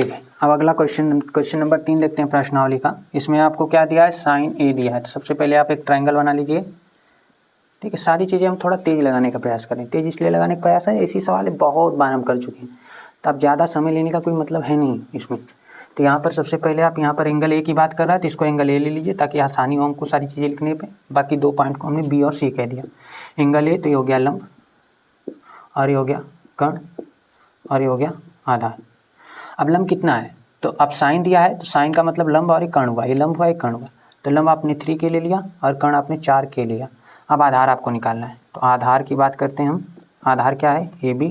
ठीक है, अब अगला क्वेश्चन नंबर 3 देखते हैं प्रश्नावली का। इसमें आपको क्या दिया है, साइन ए दिया है। तो सबसे पहले आप एक ट्रायंगल बना लीजिए। ठीक है, सारी चीज़ें हम थोड़ा तेज़ लगाने का प्रयास करें। तेज़ इसलिए लगाने का प्रयास है, ऐसी सवाल बहुत बार हम कर चुके हैं, तो अब ज़्यादा समय लेने का कोई मतलब है नहीं इसमें। तो यहाँ पर सबसे पहले आप यहाँ पर एंगल ए की बात कर रहा है तो इसको एंगल ए ले लीजिए ताकि आसानी हो हमको सारी चीज़ें लिखने पे। बाकी 2 पॉइंट को हमने बी और सी कह दिया। एंगल ए तो ये हो गया लंब, और ये हो गया कर्ण, और ये हो गया आधार। अब लंब कितना है, तो अब साइन दिया है तो साइन का मतलब लंब और एक कर्ण हुआ, ये लंब हुआ एक कर्ण हुआ। तो लंब आपने 3 के ले लिया और कर्ण आपने 4 के लिया। अब आधार आपको निकालना है, तो आधार की बात करते हैं हम। आधार क्या है, ए बी।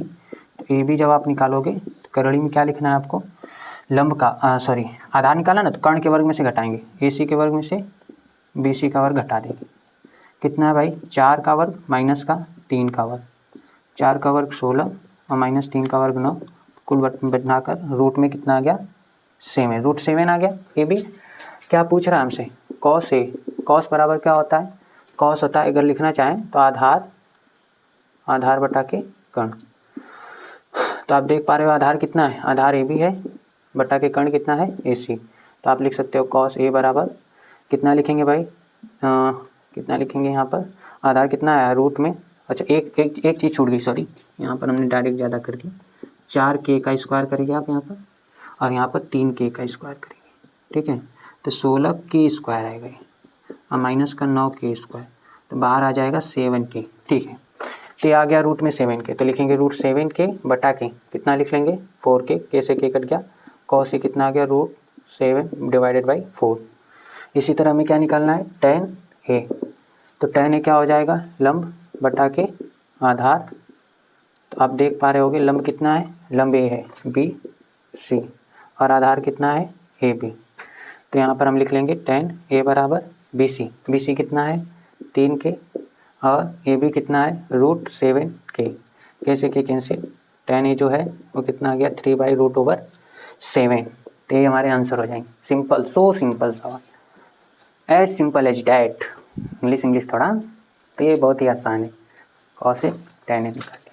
तो ए बी जब आप निकालोगे तो करड़ी में क्या लिखना है आपको, लंब का आधार निकाला ना, तो कर्ण के वर्ग में से घटाएंगे, ए सी के वर्ग में से बी सी का वर्ग घटा देंगे। कितना है भाई, 4 का वर्ग माइनस का 3 का वर्ग, 4 का वर्ग 16 और माइनस 3 का वर्ग 9, कुल बनाकर रूट में कितना आ गया, 7। रूट 7 आ गया। ए बी क्या पूछ रहा है हमसे, कॉस ए। कॉस बराबर क्या होता है, कॉस होता है, अगर लिखना चाहें तो आधार बटा के कर्ण। तो आप देख पा रहे हो आधार कितना है, आधार ए बी है, बटा के कर्ण कितना है, ए सी। तो आप लिख सकते हो कॉस ए बराबर कितना लिखेंगे भाई, कितना लिखेंगे यहाँ पर, आधार कितना है रूट में, अच्छा एक चीज़ छूट गई, सॉरी, यहाँ पर हमने डायरेक्ट ज़्यादा कर दिया। 4 के का स्क्वायर करेंगे आप यहाँ पर, और यहाँ पर 3 के का स्क्वायर करेंगे। ठीक है, तो 16 के स्क्वायर आएगा ये, और माइनस का 9 के स्क्वायर, तो बाहर आ जाएगा 7 के। ठीक है, तो ये आ गया रूट में 7 के, तो लिखेंगे रूट 7 के बटा के कितना लिख लेंगे, 4 के से के कट गया, कॉस से कितना आ गया, रूट 7 डिवाइडेड बाई 4। इसी तरह हमें क्या निकालना है, tan ए। तो tan ए क्या हो जाएगा, लंब बटा के आधार। तो आप देख पा रहे होगे लंब कितना है, लंब ए है बी सी, और आधार कितना है, ए बी। तो यहाँ पर हम लिख लेंगे tan ए बराबर बी सी कितना है, 3 के, और ए बी कितना है, रूट 7 के। कैसे के कैंसिल, tan ए जो है वो कितना आ गया, 3/√7। तो ये हमारे आंसर हो जाएंगे। सिंपल, सो सिंपल सवाल, as simple as that. English थोड़ा, तो ये बहुत ही आसान है। कॉस से tan ए निकाल